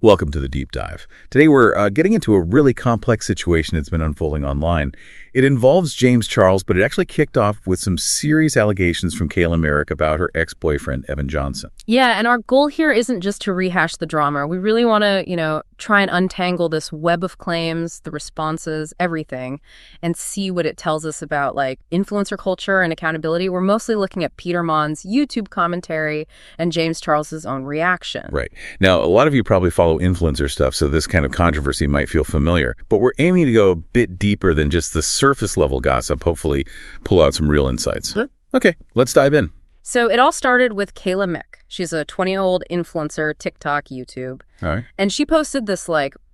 Welcome to the Deep Dive. Today we're getting into a really complex situation that's been unfolding online. It involves James Charles, but it actually kicked off with some serious allegations from Kayla Merrick about her ex-boyfriend, Evan Johnson. Yeah, and our goal here isn't just to rehash the drama. We really want to, try and untangle this web of claims, the responses, everything, and see what it tells us about, influencer culture and accountability. We're mostly looking at Peter Monn's YouTube commentary and James Charles's own reaction. Right. Now, a lot of you probably follow influencer stuff, so this kind of controversy might feel familiar, but we're aiming to go a bit deeper than just the surface-level gossip, hopefully pull out some real insights. Sure. Okay, let's dive in. So it all started with Kayla Merrick. She's a 20-year-old influencer, TikTok, YouTube. All right. And she posted this,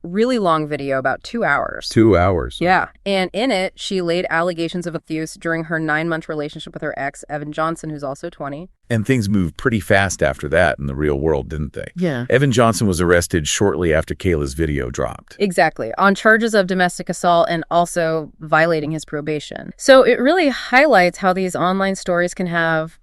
really long video, about 2 hours. 2 hours? Yeah. And in it, she laid allegations of abuse during her 9-month relationship with her ex, Evan Johnson, who's also 20. And things moved pretty fast after that in the real world, didn't they? Yeah. Evan Johnson was arrested shortly after Kayla's video dropped. Exactly. On charges of domestic assault and also violating his probation. So it really highlights how these online stories can have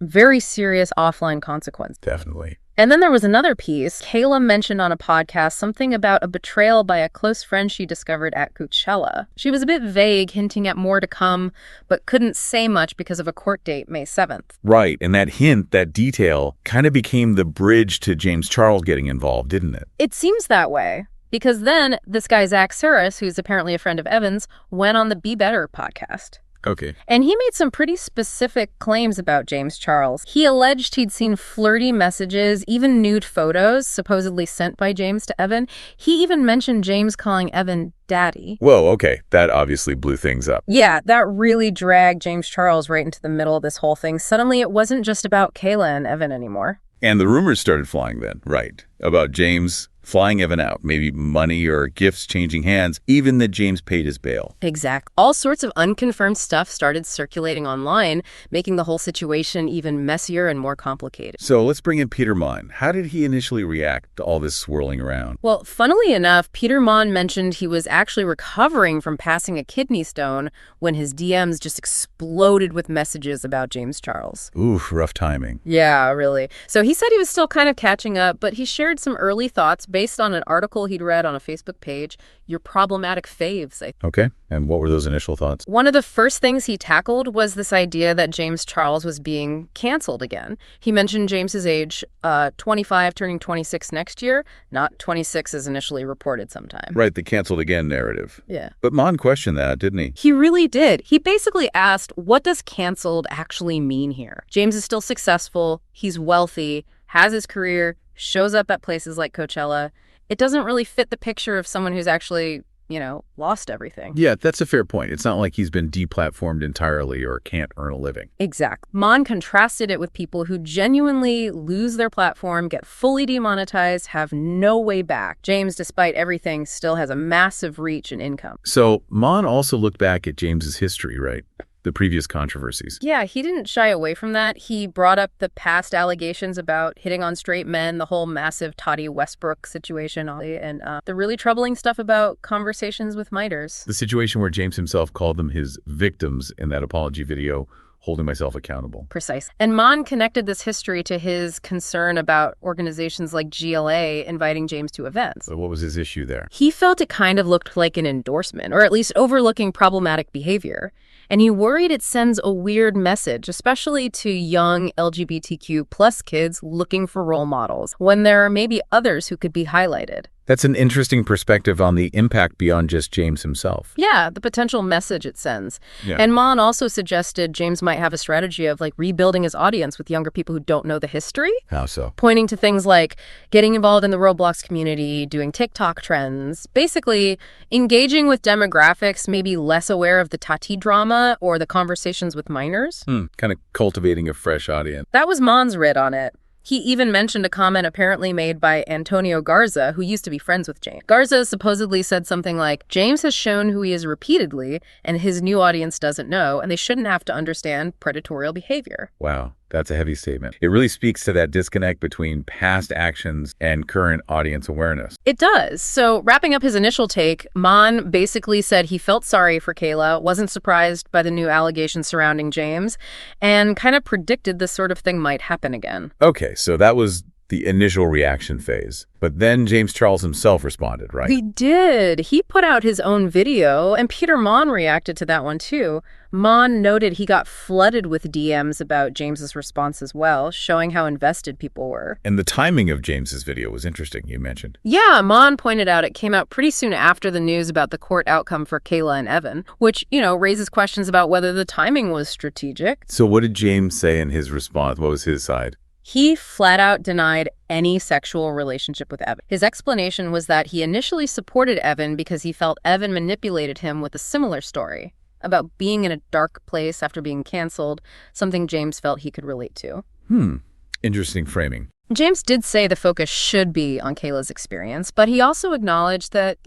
very serious offline consequences. Definitely. And then there was another piece. Kayla mentioned on a podcast something about a betrayal by a close friend she discovered at Coachella. She was a bit vague, hinting at more to come, but couldn't say much because of a court date, May 7th. Right. And that hint, that detail, kind of became the bridge to James Charles getting involved, didn't it? It seems that way. Because then this guy, Zach Saris, who's apparently a friend of Evan's, went on the Be Better podcast. Okay. And he made some pretty specific claims about James Charles. He alleged he'd seen flirty messages, even nude photos, supposedly sent by James to Evan. He even mentioned James calling Evan daddy. Whoa, okay. That obviously blew things up. Yeah, that really dragged James Charles right into the middle of this whole thing. Suddenly, it wasn't just about Kayla and Evan anymore. And the rumors started flying then, right, about James flying Evan out, maybe money or gifts changing hands, even that James paid his bail. Exactly. All sorts of unconfirmed stuff started circulating online, making the whole situation even messier and more complicated. So let's bring in Peter Monn. How did he initially react to all this swirling around? Well, funnily enough, Peter Monn mentioned he was actually recovering from passing a kidney stone when his DMs just exploded with messages about James Charles. Oof, rough timing. Yeah, really. So he said he was still kind of catching up, but he shared some early thoughts based on an article he'd read on a Facebook page, Your Problematic Faves, I think. Okay, and what were those initial thoughts? One of the first things he tackled was this idea that James Charles was being canceled again. He mentioned James's age, 25, turning 26 next year, not 26 as initially reported sometime. Right, the canceled again narrative. Yeah. But Monn questioned that, didn't he? He really did. He basically asked, what does canceled actually mean here? James is still successful, he's wealthy, has his career, shows up at places like Coachella. It doesn't really fit the picture of someone who's actually, lost everything. Yeah, that's a fair point. It's not like he's been deplatformed entirely or can't earn a living. Exactly. Monn contrasted it with people who genuinely lose their platform, get fully demonetized, have no way back. James, despite everything, still has a massive reach and income. So Monn also looked back at James's history, right? The previous controversies. Yeah, he didn't shy away from that. He brought up the past allegations about hitting on straight men, the whole massive Toddy Westbrook situation, and the really troubling stuff about conversations with miters. The situation where James himself called them his victims in that apology video, holding myself accountable. Precise. And Monn connected this history to his concern about organizations like GLA inviting James to events. So what was his issue there? He felt it kind of looked like an endorsement, or at least overlooking problematic behavior. And he worried it sends a weird message, especially to young LGBTQ plus kids looking for role models, when there are maybe others who could be highlighted. That's an interesting perspective on the impact beyond just James himself. Yeah, the potential message it sends. Yeah. And Monn also suggested James might have a strategy of rebuilding his audience with younger people who don't know the history. How so? Pointing to things like getting involved in the Roblox community, doing TikTok trends, basically engaging with demographics maybe less aware of the Tati drama or the conversations with minors. Kind of cultivating a fresh audience. That was Monn's read on it. He even mentioned a comment apparently made by Antonio Garza, who used to be friends with James. Garza supposedly said something like, James has shown who he is repeatedly, and his new audience doesn't know, and they shouldn't have to understand predatorial behavior. Wow. That's a heavy statement. It really speaks to that disconnect between past actions and current audience awareness. It does. So wrapping up his initial take, Monn basically said he felt sorry for Kayla, wasn't surprised by the new allegations surrounding James, and kind of predicted this sort of thing might happen again. Okay, so that was the initial reaction phase. But then James Charles himself responded, right? He did. He put out his own video, and Peter Monn reacted to that one too. Monn noted he got flooded with DMs about James's response as well, showing how invested people were. And the timing of James's video was interesting, you mentioned. Yeah, Monn pointed out it came out pretty soon after the news about the court outcome for Kayla and Evan, which, raises questions about whether the timing was strategic. So what did James say in his response? What was his side? He flat out denied any sexual relationship with Evan. His explanation was that he initially supported Evan because he felt Evan manipulated him with a similar story about being in a dark place after being canceled, something James felt he could relate to. Interesting framing. James did say the focus should be on Kayla's experience, but he also acknowledged that,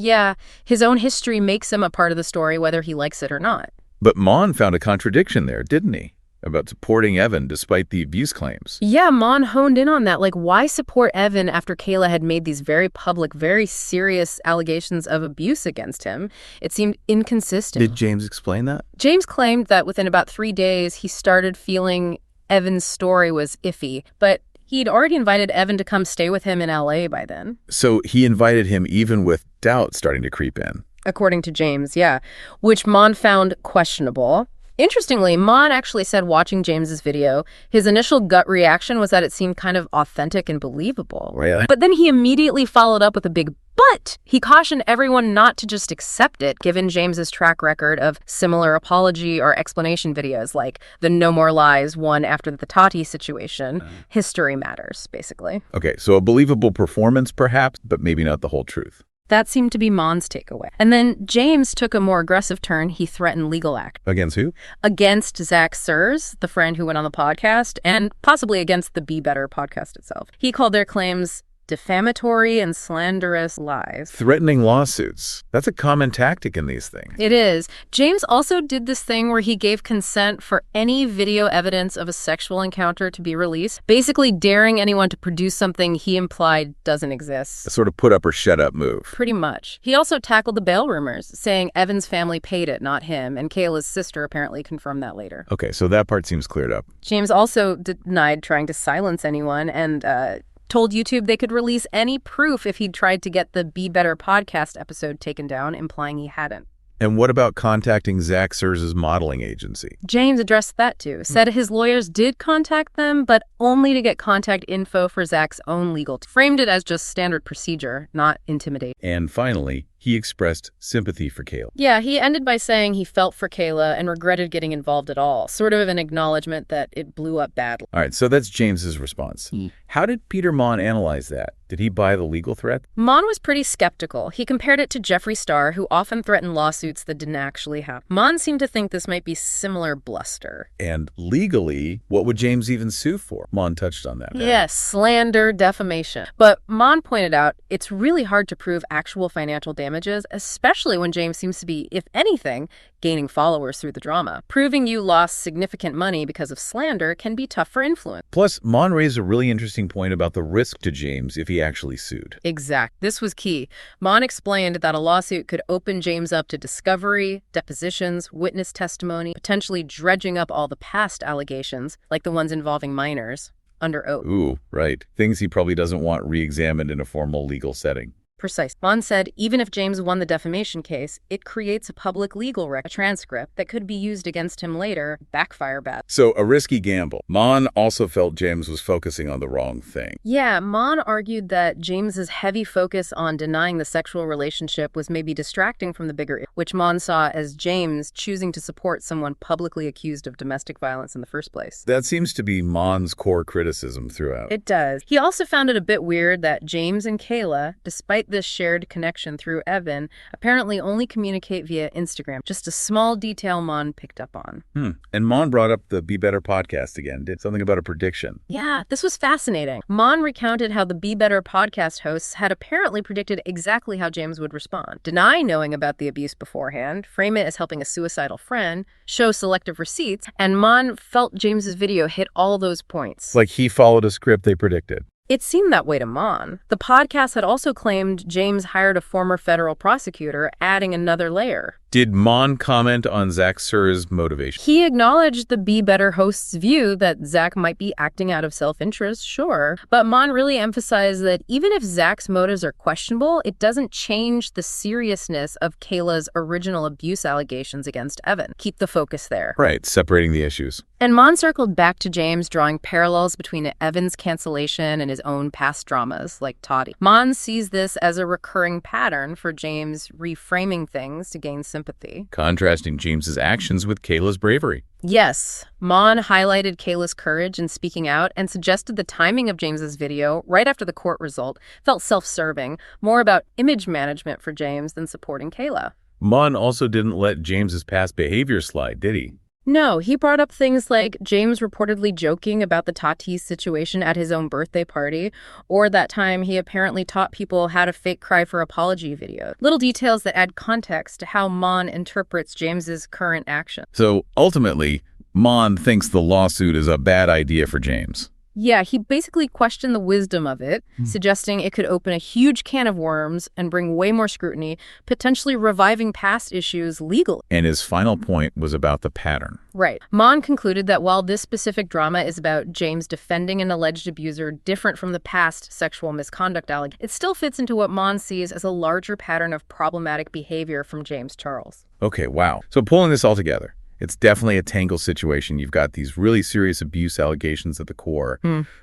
his own history makes him a part of the story whether he likes it or not. But Monn found a contradiction there, didn't he? About supporting Evan despite the abuse claims. Yeah, Monn honed in on that. Why support Evan after Kayla had made these very public, very serious allegations of abuse against him? It seemed inconsistent. Did James explain that? James claimed that within about 3 days, he started feeling Evan's story was iffy, but he'd already invited Evan to come stay with him in LA by then. So he invited him even with doubt starting to creep in. According to James, yeah, which Monn found questionable. Interestingly, Monn actually said watching James's video, his initial gut reaction was that it seemed kind of authentic and believable. Really? But then he immediately followed up with a big but. He cautioned everyone not to just accept it, given James's track record of similar apology or explanation videos, like the No More Lies one after the Tati situation. History matters, basically. Okay, so a believable performance perhaps, but maybe not the whole truth. That seemed to be Monn's takeaway. And then James took a more aggressive turn. He threatened legal action. Against who? Against Zach Sears, the friend who went on the podcast, and possibly against the Be Better podcast itself. He called their claims defamatory and slanderous lies. Threatening lawsuits. That's a common tactic in these things. It is. James also did this thing where he gave consent for any video evidence of a sexual encounter to be released, basically daring anyone to produce something he implied doesn't exist. A sort of put up or shut up move. Pretty much. He also tackled the bail rumors, saying Evan's family paid it, not him, and Kayla's sister apparently confirmed that later. Okay, so that part seems cleared up. James also denied trying to silence anyone and told YouTube they could release any proof if he'd tried to get the Be Better podcast episode taken down, implying he hadn't. And what about contacting Zach Sears' modeling agency? James addressed that too. Said his lawyers did contact them, but only to get contact info for Zach's own legal team. Framed it as just standard procedure, not intimidate. And finally, he expressed sympathy for Kayla. Yeah, he ended by saying he felt for Kayla and regretted getting involved at all, sort of an acknowledgement that it blew up badly. All right, so that's James's response. How did Peter Monn analyze that? Did he buy the legal threat? Monn was pretty skeptical. He compared it to Jeffree Star, who often threatened lawsuits that didn't actually happen. Monn seemed to think this might be similar bluster. And legally, what would James even sue for? Monn touched on that. Yes, slander, defamation. But Monn pointed out it's really hard to prove actual financial damages, especially when James seems to be, if anything, gaining followers through the drama. Proving you lost significant money because of slander can be tough for influence. Plus, Monn raised a really interesting point about the risk to James if he actually sued. Exact. This was key. Monn explained that a lawsuit could open James up to discovery, depositions, witness testimony, potentially dredging up all the past allegations, like the ones involving minors, under oath. Ooh, right. Things he probably doesn't want re-examined in a formal legal setting. Precise. Monn said even if James won the defamation case, it creates a public legal record, a transcript that could be used against him later, backfire bad. So a risky gamble. Monn also felt James was focusing on the wrong thing. Yeah, Monn argued that James's heavy focus on denying the sexual relationship was maybe distracting from the bigger issue, which Monn saw as James choosing to support someone publicly accused of domestic violence in the first place. That seems to be Monn's core criticism throughout. It does. He also found it a bit weird that James and Kayla, despite this shared connection through Evan, apparently only communicate via Instagram. Just a small detail Monn picked up on. And Monn brought up the Be Better podcast again, did something about a prediction. Yeah, this was fascinating. Monn recounted how the Be Better podcast hosts had apparently predicted exactly how James would respond. Deny knowing about the abuse beforehand, frame it as helping a suicidal friend, show selective receipts, and Monn felt James's video hit all those points. Like he followed a script they predicted. It seemed that way to Monn. The podcast had also claimed James hired a former federal prosecutor, adding another layer. Did Monn comment on Zach Sur's motivation? He acknowledged the Be Better host's view that Zach might be acting out of self-interest, sure. But Monn really emphasized that even if Zach's motives are questionable, it doesn't change the seriousness of Kayla's original abuse allegations against Evan. Keep the focus there. Right, separating the issues. And Monn circled back to James, drawing parallels between Evan's cancellation and his own past dramas, like Toddy. Monn sees this as a recurring pattern for James reframing things to gain sympathy. Contrasting James's actions with Kayla's bravery. Yes, Monn highlighted Kayla's courage in speaking out and suggested the timing of James's video right after the court result felt self-serving, more about image management for James than supporting Kayla. Monn also didn't let James's past behavior slide, did he? No, he brought up things like James reportedly joking about the Tatis situation at his own birthday party, or that time he apparently taught people how to fake cry for apology videos. Little details that add context to how Monn interprets James's current action. So ultimately, Monn thinks the lawsuit is a bad idea for James. Yeah, he basically questioned the wisdom of it, suggesting it could open a huge can of worms and bring way more scrutiny, potentially reviving past issues legally. And his final point was about the pattern. Right. Monn concluded that while this specific drama is about James defending an alleged abuser different from the past sexual misconduct allegations, it still fits into what Monn sees as a larger pattern of problematic behavior from James Charles. Okay, wow. So pulling this all together, it's definitely a tangled situation. You've got these really serious abuse allegations at the core,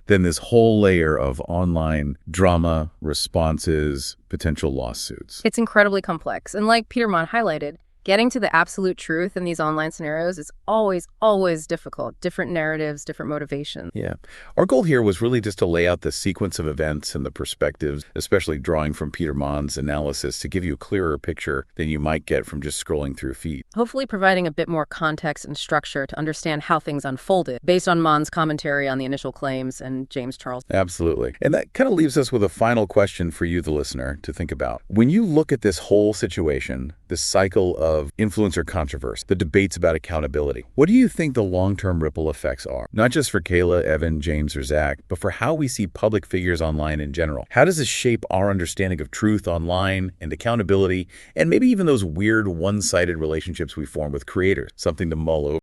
then this whole layer of online drama, responses, potential lawsuits. It's incredibly complex. And like Peter Monn highlighted, getting to the absolute truth in these online scenarios is always, always difficult. Different narratives, different motivations. Yeah. Our goal here was really just to lay out the sequence of events and the perspectives, especially drawing from Peter Monn's analysis to give you a clearer picture than you might get from just scrolling through a feed. Hopefully providing a bit more context and structure to understand how things unfolded based on Monn's commentary on the initial claims and James Charles. Absolutely. And that kind of leaves us with a final question for you, the listener, to think about. When you look at this whole situation, this cycle of influencer controversy, the debates about accountability, what do you think the long-term ripple effects are? Not just for Kayla, Evan, James, or Zach, but for how we see public figures online in general. How does this shape our understanding of truth online and accountability, and maybe even those weird one-sided relationships we form with creators? Something to mull over.